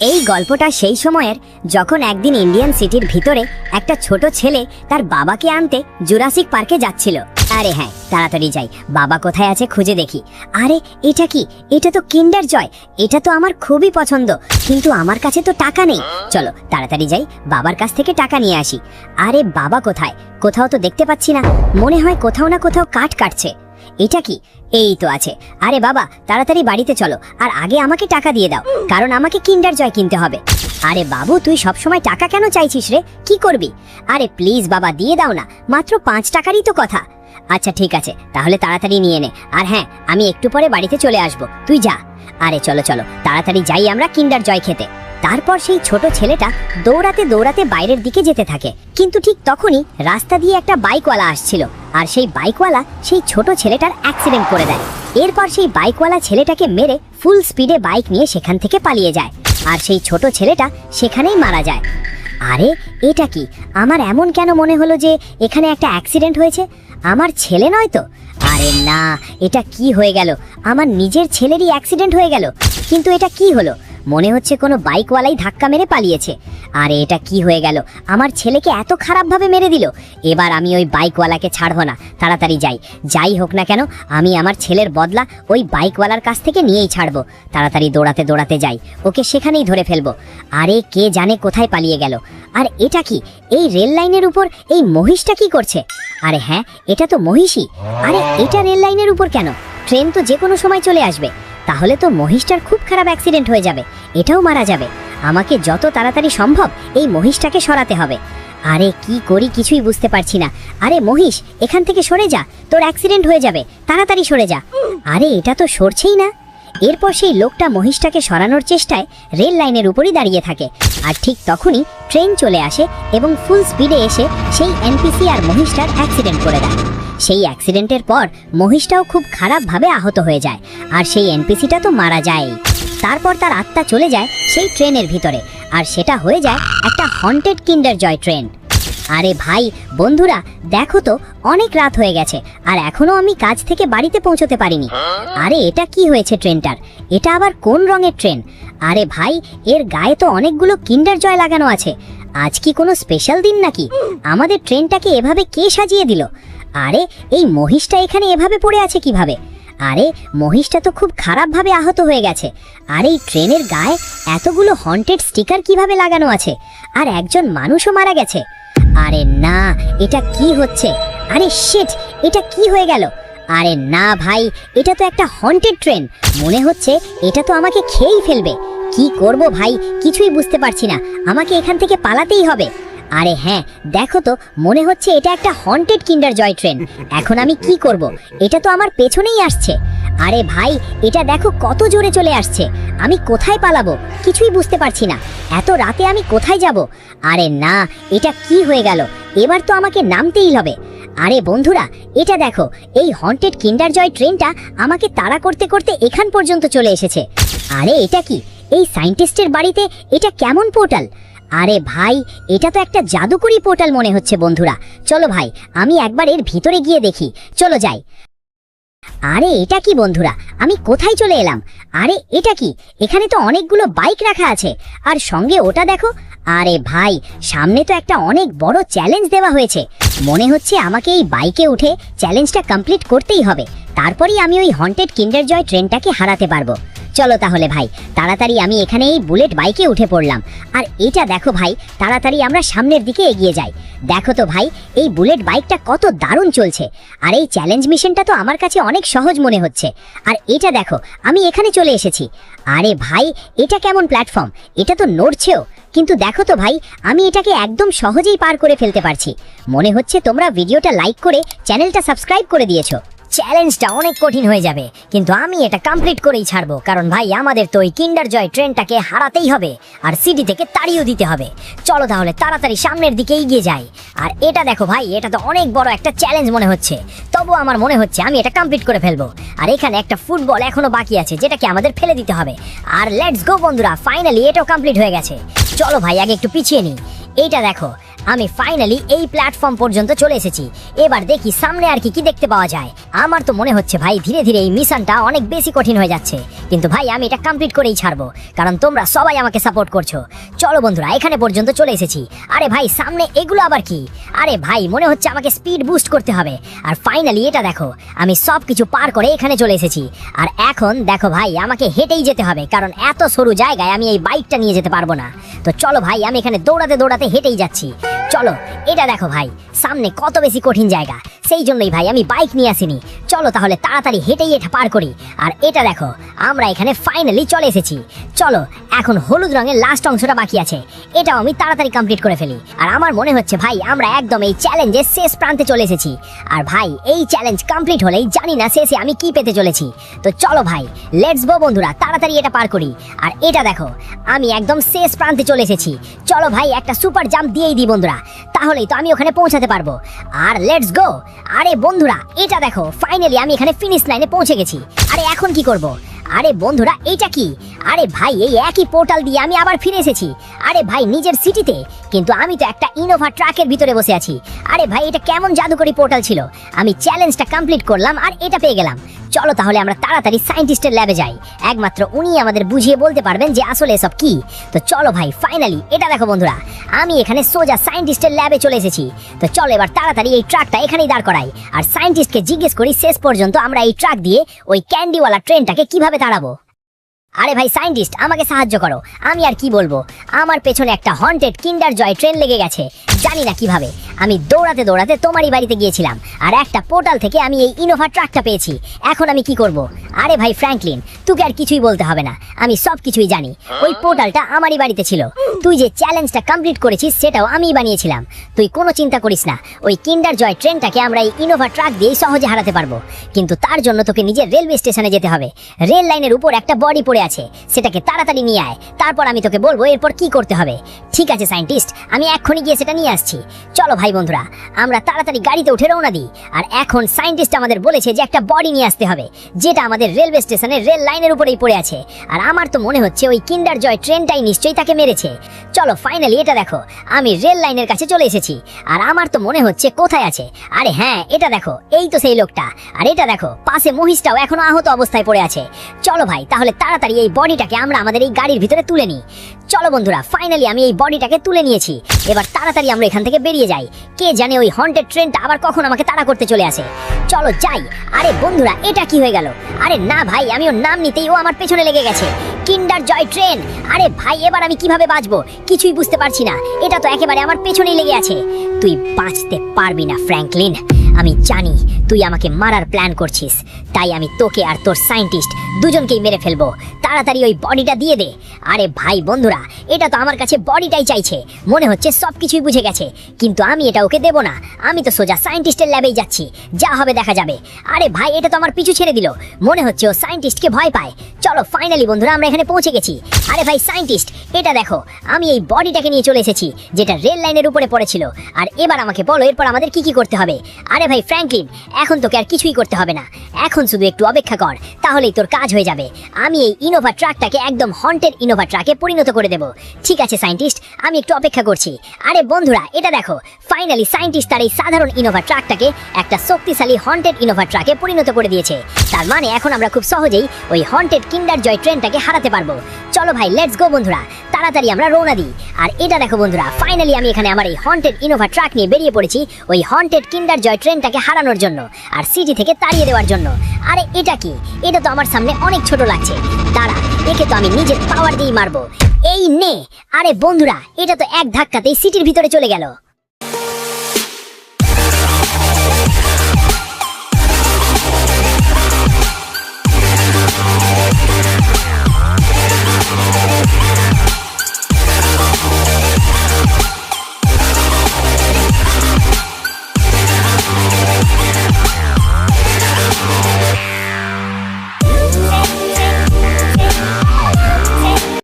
এই গল্পটা সেই সময়ের যখন একদিন ইন্ডিয়ান সিটির ভিতরে একটা ছোট ছেলে তার বাবাকে আনতে জুরাসিক পার্কে যাচ্ছিল। আরে হ্যাঁ, তাড়াতাড়ি যাই, বাবা কোথায় আছে খুঁজে দেখি। আরে এটা কি? এটা তো কিন্ডার জয়, এটা তো আমার খুবই পছন্দ, কিন্তু আমার কাছে তো টাকা নেই। চলো তাড়াতাড়ি যাই, বাবার কাছ থেকে টাকা নিয়ে আসি। আরে বাবা কোথায়? কোথাও তো দেখতে পাচ্ছি না, মনে হয় কোথাও না কোথাও কাঠ কাটছে। এটা কি? এই তো আছে। আরে বাবা তাড়াতাড়ি বাড়িতে চলো, আর আগে আমাকে টাকা দিয়ে দাও, কারণ আমাকে কিন্ডার জয় কিনতে হবে। আরে বাবু তুই সবসময় টাকা কেন চাইছিস রে? কি করবি? আরে প্লিজ বাবা দিয়ে দাও না, মাত্র 5 টাকারই তো কথা। আচ্ছা ঠিক আছে, তাহলে তাড়াতাড়ি নিয়ে নে। আর হ্যাঁ, আমি একটু পরে বাড়িতে চলে আসবো, তুই যা। আরে চলো চলো তাড়াতাড়ি যাই আমরা কিন্ডার জয় খেতে। তারপর সেই ছোট ছেলেটা দৌড়াতে দৌড়াতে বাইরের দিকে যেতে থাকে, কিন্তু ঠিক তখনই রাস্তা দিয়ে একটা বাইকওয়ালা আসছিল, আর সেই বাইকওয়ালা সেই ছোট ছেলেটার অ্যাক্সিডেন্ট করে দেয়। এরপর সেই বাইকওয়ালা ছেলেটাকে মেরে ফুল স্পিডে বাইক নিয়ে সেখান থেকে পালিয়ে যায়, আর সেই ছোট ছেলেটা সেখানেই মারা যায়। আরে এটা কি? আমার এমন কেন মনে হলো যে এখানে একটা অ্যাক্সিডেন্ট হয়েছে? আমার ছেলে নয় তো? আরে না, এটা কি হয়ে গেল? আমার নিজের ছেলেরই অ্যাক্সিডেন্ট হয়ে গেল। কিন্তু এটা কি হলো? মনে হচ্ছে কোনো বাইকওয়ালাই ধাক্কা মেরে পালিয়েছে। আরে এটা কি হয়ে গেল? আমার ছেলেকে এত খারাপভাবে মেরে দিল। এবার আমি ওই বাইকওয়ালাকে ছাড়বো না, তাড়াতাড়ি যাই। যাই হোক না কেন, আমি আমার ছেলের বদলা ওই বাইকওয়ালার কাছ থেকে নিয়েই ছাড়বো। তাড়াতাড়ি দৌড়াতে দৌড়াতে যাই, ওকে সেখানেই ধরে ফেলবো। আরে কে জানে কোথায় পালিয়ে গেল? আর এটা কি? এই রেল লাইনের উপর এই মহিষটা কি করছে? আরে হ্যাঁ, এটা তো মহিষই। আরে এটা রেল লাইনের উপর কেন? ট্রেন তো যে কোনো সময় চলে আসবে। তাহলে তো মহিষটার খুব খারাপ অ্যাক্সিডেন্ট হয়ে যাবে, এটাও মারা যাবে। আমাকে যত তাড়াতাড়ি সম্ভব এই মহিষটাকে সরাতে হবে। আরে কি করি কিছুই বুঝতে পারছি না। আরে মহিষ, এখান থেকে সরে যা, তোর অ্যাক্সিডেন্ট হয়ে যাবে, তাড়াতাড়ি সরে যা। আরে এটা তো সরছেই না। এরপর সেই লোকটা মহিষটাকে সরানোর চেষ্টায় রেল লাইনের উপরই দাঁড়িয়ে থাকে, আর ঠিক তখনই ট্রেন চলে আসে এবং ফুল স্পিডে এসে সেই এনপিসি আর মহিষটার অ্যাক্সিডেন্ট করে দেয়। সেই অ্যাক্সিডেন্টের পর মহিষটাও খুব খারাপভাবে আহত হয়ে যায়, আর সেই এনপিসিটা তো মারা যায়। তারপর তার আত্মা চলে যায় সেই ট্রেনের ভিতরে, আর সেটা হয়ে যায় একটা হন্টেড কিন্ডার জয় ট্রেন। আরে ভাই বন্ধুরা দেখো তো, অনেক রাত হয়ে গেছে আর এখনো আমি কাজ থেকে বাড়িতে পৌঁছতে পারিনি। আরে এটা কি হয়েছে ট্রেনটার? এটা আবার কোন রঙের ট্রেন? আরে ভাই এর গায়ে তো অনেকগুলো কিন্ডার জয় লাগানো আছে। আজ কি কোনো স্পেশাল দিন নাকি? আমাদের ট্রেনটাকে এভাবে কে সাজিয়ে দিল? আরে এই মহিষটা এখানে এভাবে পড়ে আছে কিভাবে? আরে মহিষটা তো খুব খারাপভাবে আহত হয়ে গেছে। আর এই ট্রেনের গায়ে এতগুলো হন্টেড স্টিকার কিভাবে লাগানো আছে? আর একজন মানুষও মারা গেছে। আরে না, এটা কি হচ্ছে? আরে শিট, এটা কি হয়ে গেল? আরে না ভাই, এটা তো একটা হন্টেড ট্রেন। মনে হচ্ছে এটা তো আমাকে খেয়েই ফেলবে। কি করব ভাই, কিছুই বুঝতে পারছি না। আমাকে এখান থেকে পালাতেই হবে। আরে হ্যাঁ দেখো তো, মনে হচ্ছে এটা একটা হন্টেড কিন্ডার জয় ট্রেন। এখন আমি কি করব? এটা তো আমার পেছনেই আসছে। আরে ভাই এটা দেখো কত জোরে চলে আসছে। আমি কোথায় পালাবো কিছুই বুঝতে পারছি না। এত রাতে আমি কোথায় যাব? আরে না, এটা কি হয়ে গেল? এবার তো আমাকে নামতেই হবে। আরে বন্ধুরা এটা দেখো, এই হন্টেড কিন্ডার জয় ট্রেনটা আমাকে তাড়া করতে করতে এখান পর্যন্ত চলে এসেছে। আরে এটা কি? এই সায়েন্টিস্টের বাড়িতে এটা কেমন পোর্টাল? আরে ভাই এটা তো একটা জাদুকরি পোর্টাল মনে হচ্ছে। বন্ধুরা চলো ভাই, আমি একবার এর ভিতরে গিয়ে দেখি, চলো যাই। আরে এটা কি বন্ধুরা, আমি কোথায় চলে এলাম? আরে এটা কি? এখানে তো অনেকগুলো বাইক রাখা আছে, আর সঙ্গে ওটা দেখো। আরে ভাই সামনে তো একটা অনেক বড় চ্যালেঞ্জ দেওয়া হয়েছে। মনে হচ্ছে আমাকে এই বাইকে উঠে চ্যালেঞ্জটা কমপ্লিট করতেই হবে, তারপরেই আমি ওই হন্টেড কিন্ডার জয় ট্রেনটাকে হারাতে পারবো। চলো তাহলে ভাই, তাড়াতাড়ি আমি এখানে এই বুলেট বাইকে উঠে পড়লাম। আর এটা দেখো ভাই, তাড়াতাড়ি আমরা সামনের দিকে এগিয়ে যাই। দেখো তো ভাই, এই বুলেট বাইকটা কত দারুণ চলছে। আর এই চ্যালেঞ্জ মিশনটা তো আমার কাছে অনেক সহজ মনে হচ্ছে। আর এটা দেখো, আমি এখানে চলে এসেছি। আরে ভাই এটা কেমন প্ল্যাটফর্ম? এটা তো নড়ছেও। কিন্তু দেখো তো ভাই, আমি এটাকে একদম সহজেই পার করে ফেলতে পারছি। মনে হচ্ছে তোমরা ভিডিওটা লাইক করে চ্যানেলটা সাবস্ক্রাইব করে দিয়েছো। চ্যালেঞ্জটা অনেক কঠিন হয়ে যাবে, কিন্তু আমি এটা কমপ্লিট করেই ছাড়বো, কারণ ভাই আমাদের তো ওই কিন্ডার জয় ট্রেনটাকে হারাতেই হবে আর সিটি থেকে তাড়িয়েও দিতে হবে। চলো তাহলে তাড়াতাড়ি সামনের দিকে এগিয়ে যাই। আর এটা দেখো ভাই, এটা তো অনেক বড় একটা চ্যালেঞ্জ মনে হচ্ছে, তবু আমার মনে হচ্ছে আমি এটা কমপ্লিট করে ফেলবো। আর এখানে একটা ফুটবল এখনো বাকি আছে, যেটাকে আমাদের ফেলে দিতে হবে। আর লেটস গো বন্ধুরা, ফাইনালি এটাও কমপ্লিট হয়ে গেছে। চলো ভাই আগে একটু পিছিয়ে নিই। এইটা দেখো, আমি ফাইনালি এই প্ল্যাটফর্ম পর্যন্ত চলে এসেছি। এবার দেখি সামনে আর কি কি দেখতে পাওয়া যায়। আমার তো মনে হচ্ছে ভাই ধীরে ধীরে এই মিশনটা অনেক বেশি কঠিন হয়ে যাচ্ছে, কিন্তু ভাই আমি এটা কমপ্লিট করেই ছাড়বো, কারণ তোমরা সবাই আমাকে সাপোর্ট করছো। চলো বন্ধুরা, এখানে পর্যন্ত চলে এসেছি। আরে ভাই সামনে এগুলো আবার কি? আরে ভাই মনে হচ্ছে আমাকে স্পিড বুস্ট করতে হবে। আর ফাইনালি এটা দেখো, আমি সব কিছু পার করে এখানে চলে এসেছি। আর এখন দেখো ভাই, আমাকে হেঁটেই যেতে হবে, কারণ এত সরু জায়গায় আমি এই বাইকটা নিয়ে যেতে পারবো না। তো চলো ভাই, আমি এখানে দৌড়াতে দৌড়াতে হেঁটেই যাচ্ছি। চলো, এটা দেখো ভাই, সামনে কত বেশি কঠিন জায়গা, সেই জন্যই ভাই আমি বাইক নিয়ে আসিনি। চলো তাহলে তাড়াতাড়ি হেঁটেই এটা পার করি। আর এটা দেখো, আমরা এখানে ফাইনালি চলে এসেছি। চলো, এখন হলুদ রঙের লাস্ট অংশটা বাকি আছে, এটাও আমি তাড়াতাড়ি কমপ্লিট করে ফেলি। আর আমার মনে হচ্ছে ভাই আমরা একদম এই চ্যালেঞ্জের শেষ প্রান্তে চলে এসেছি। আর ভাই এই চ্যালেঞ্জ কমপ্লিট হলেই জানি না শেষে আমি কি পেতে চলেছি। তো চলো ভাই, লেটস গো বন্ধুরা, তাড়াতাড়ি এটা পার করি। আর এটা দেখো, আমি একদম শেষ প্রান্তে চলে এসেছি। চলো ভাই, একটা সুপার জাম্প দিয়েই দিই বন্ধুরা, তাহলেই তো আমি ওখানে পৌঁছাতে পারবো। আর লেটস গো। আরে বন্ধুরা, এটা দেখো, ফাইনালি আমি এখানে ফিনিশ লাইনে পৌঁছে গেছি। আরে এখন কি করব? আরে বন্ধুরা, এইটা কি? আরে ভাই, এই একই পোর্টাল দিয়ে আমি আবার ফিরে এসেছি। আরে ভাই, নিজের সিটিতে, কিন্তু আমি তো একটা ইনোভা ট্রাকের ভিতরে বসে আছি। আরে ভাই, এটা কেমন জাদুকরি পোর্টাল ছিল! আমি চ্যালেঞ্জটা কমপ্লিট করলাম আর এটা পেয়ে গেলাম। চলো তাহলে আমরা তাড়াতাড়ি সায়েন্টিস্টের ল্যাবে যাই, একমাত্র উনি আমাদের বুঝিয়ে বলতে পারবেন যে আসলে এসব কি। তো চলো ভাই, ফাইনালি এটা দেখো বন্ধুরা, আমি এখানে সোজা সায়েন্টিস্টের ল্যাবে চলে এসেছি। তো চলো এবার তাড়াতাড়ি এই ট্রাকটা এখানেই দাঁড় করাই, আর সায়েন্টিস্টকে জিজ্ঞেস করি শেষ পর্যন্ত আমরা এই ট্রাক দিয়ে ওই ক্যান্ডিওয়ালা ট্রেনটাকে কিভাবে তাড়াবো। আরে ভাই সায়েন্টিস্ট, আমাকে সাহায্য করো। আমি আর কি বলবো, আমার পেছনে একটা হন্টেড কিন্ডার জয় ট্রেন লেগে গেছে, জানি না কিভাবে। আমি দৌড়াতে দৌড়াতে তোমারই বাড়িতে গিয়েছিলাম, আর একটা পোর্টাল থেকে আমি এই ইনোভা ট্রাকটা পেয়েছি। এখন আমি কি করব? আরে ভাই ফ্র্যাঙ্কলিন, তোকে আর কিছুই বলতে হবে না, আমি সব কিছুই জানি। ওই পোর্টালটা আমারই বাড়িতে ছিল, তুই যে চ্যালেঞ্জটা কমপ্লিট করেছিস সেটাও আমিই বানিয়েছিলাম। তুই কোনো চিন্তা করিস না, ওই কিন্ডার জয় ট্রেনটাকে আমরা এই ইনোভা ট্রাক দিয়েই সহজে হারাতে পারবো। কিন্তু তার জন্য তোকে নিজের রেলওয়ে স্টেশনে যেতে হবে। রেল লাইনের উপর একটা বডি পড়ে আছে, সেটাকে তাড়াতাড়ি নিয়ে আয়, তারপর আমি তোকে বলবো এরপর কি করতে হবে। ঠিক আছে সায়েন্টিস্ট, আমি এক্ষুনি গিয়ে সেটা নিয়ে আসছি। চলো ভাই বন্ধুরা, আমরা তাড়াতাড়ি গাড়িতে উঠে রওনা দিই। আর এখন সায়েন্টিস্ট আমাদের বলেছে যে একটা বডি নিয়ে আসতে হবে, যেটা আমাদের রেলওয়ে স্টেশনের রেল লাইনের উপরেই পড়ে আছে। আর আমার তো মনে হচ্ছে ওই কিন্ডার জয় ট্রেনটাই নিশ্চয়ই তাকে মেরেছে। চলো ফাইনালি এটা দেখো, আমি রেল লাইনের কাছে চলে এসেছি। আর আমার তো মনে হচ্ছে কোথায় আছে, আরে হ্যাঁ এটা দেখো, এই তো সেই লোকটা। আর এটা দেখো, পাশে মহিষটাও এখনো আহত অবস্থায় পড়ে আছে। চলো ভাই, তাহলে তাড়াতাড়ি এই বডিটাকে আমরা আমাদের এই গাড়ির ভিতরে তুলে নিই। চলো বন্ধুরা, ফাইনালি আমি এই বডিটাকে তুলে নিয়েছি। এবার তাড়াতাড়ি আমরা এখান থেকে বেরিয়ে যাই, কে জানে ওই হন্টেড ট্রেনটা আবার কখন আমাকে তাড়া করতে চলে আসে। চলো যাই। আরে বন্ধুরা, এটা কি হয়ে গেল? আরে না ভাই, আমি ওর নাম নিতেই ও আমার পেছনে লেগে গেছে। কিন্ডার জয় ট্রেন! আরে ভাই, এবার আমি কিভাবে বাঁচবো কিছুই বুঝতে পারছি না, এটা তো একেবারে আমার পেছনেই লেগে আছে। তুই বাঁচতে পারবি না ফ্র্যাঙ্কলিন, আমি জানি তুই আমাকে মারার প্ল্যান করছিস, তাই আমি তোকে আর তোর সায়েন্টিস্ট দুজনকেই মেরে ফেলবো। তাড়াতাড়ি ওই বডিটা দিয়ে দে। আরে ভাই বন্ধুরা, এটা তো আমার কাছে বডিটাই চাইছে, মনে হচ্ছে সব কিছুই বুঝে গেছে, কিন্তু আমি এটা ওকে দেবো না। আমি তো সোজা সায়েন্টিস্টের ল্যাবেই যাচ্ছি, যা হবে দেখা যাবে। আরে ভাই, এটা তো আমার পিছু ছেড়ে দিল, মনে হচ্ছে ও সায়েন্টিস্টকে ভয় পায়। চলো ফাইনালি বন্ধুরা, আমরা এখানে পৌঁছে গেছি। আরে ভাই সায়েন্টিস্ট, এটা দেখো, আমি এই বডিটাকে নিয়ে চলে এসেছি, যেটা রেল লাইনের উপরে পড়েছিল। আর এবার আমাকে বলো এরপর আমাদের কি কি করতে হবে। আরে ভাই ফ্র্যাঙ্কলিন, এখন তোকে আর কিছুই করতে হবে না, এখন শুধু একটু অপেক্ষা কর, তাহলেই তোর কাজ হয়ে যাবে। আমি এই ইনোভা ট্রাকটাকে একদম হন্টেড ইনোভা ট্রাকে পরিণত করে দেব। ঠিক আছে সায়েন্টিস্ট, আমি একটু অপেক্ষা করছি। আরে বন্ধুরা, এটা দেখো, ফাইনালি সায়েন্টিস্ট তার এই সাধারণ ইনোভা ট্রাকটাকে একটা শক্তিশালী হন্টেড ইনোভা ট্রাকে পরিণত করে দিয়েছে। তার মানে এখন আমরা খুব সহজেই ওই হন্টেড কিন্ডার জয় ট্রেনটাকে হারাতে পারবো। চলো ভাই, লেটস গো বন্ধুরা, তাড়াতাড়ি আমরা রওনা দিই। আর এটা দেখো বন্ধুরা, ফাইনালি আমি এখানে আমার এই হন্টেড ইনোভা ট্রাক নিয়ে বেরিয়ে পড়েছি ওই হন্টেড কিন্ডার জয় ট্রেনটাকে হারানোর জন্য আর সিটি থেকে তাড়িয়ে দেওয়ার জন্য। আরে এটা কি? এটা তো আমার সামনে অনেক ছোট লাগছে, দাঁড়া, একে তো আমি নিজের পাওয়ার দিয়েই মারবো। এই নে! আরে বন্ধুরা, এটা তো এক ধাক্কাতেই সিটির ভিতরে চলে গেল।